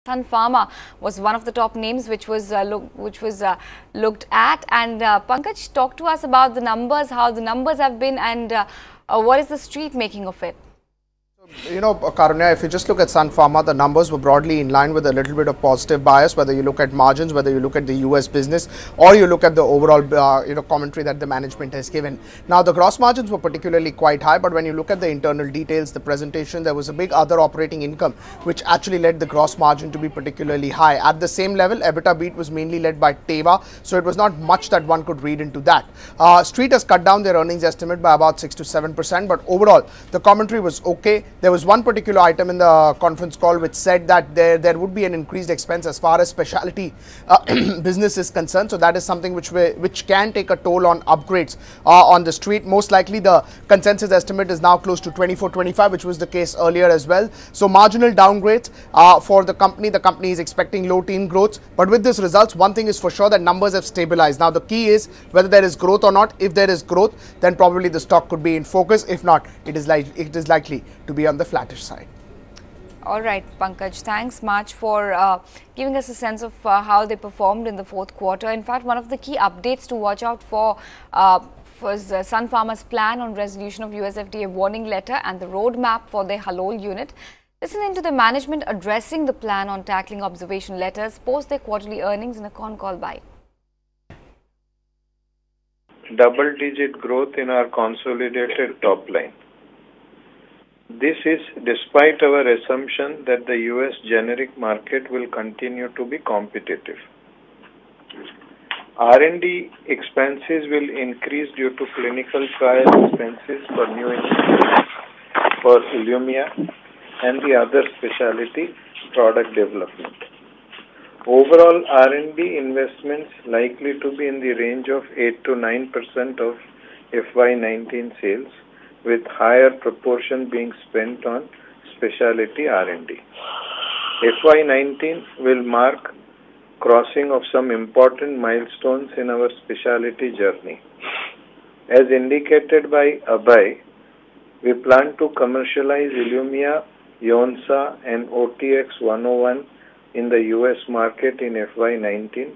Sun Pharma was one of the top names which was looked at. And Pankaj, talk to us about the numbers, how the numbers have been, and what is the street making of it? Karunya, if you just look at Sun Pharma, the numbers were broadly in line with a little bit of positive bias, whether you look at margins, whether you look at the US business, or you look at the overall, commentary that the management has given. Now, the gross margins were particularly quite high, but when you look at the internal details, the presentation, there was a big other operating income, which actually led the gross margin to be particularly high. At the same level, EBITDA beat was mainly led by Teva, so it was not much that one could read into that. Street has cut down their earnings estimate by about 6 to 7%, but overall, the commentary was okay. There was one particular item in the conference call which said that there would be an increased expense as far as specialty business is concerned. So that is something which can take a toll on upgrades on the street. Most likely the consensus estimate is now close to 24-25, which was the case earlier as well. So marginal downgrades for the company. The company is expecting low teen growth. But with this results, one thing is for sure, that numbers have stabilized. Now the key is whether there is growth or not. If there is growth, then probably the stock could be in focus. If not, it is likely to be on the flattish side. All right, Pankaj, thanks much for giving us a sense of how they performed in the fourth quarter. In fact, one of the key updates to watch out for was Sun Pharma's plan on resolution of US FDA warning letter and the roadmap for their Halol unit. Listen into the management addressing the plan on tackling observation letters post their quarterly earnings in a con call by. Double-digit growth in our consolidated top line. This is despite our assumption that the US generic market will continue to be competitive. R&D expenses will increase due to clinical trial expenses for new instruments for Ilumya and the other specialty product development. Overall R&D investments likely to be in the range of 8 to 9% of FY19 sales, with higher proportion being spent on specialty R&D. FY19 will mark crossing of some important milestones in our specialty journey. As indicated by Abhay, we plan to commercialize Ilumya, Yonsa and OTX 101 in the US market in FY19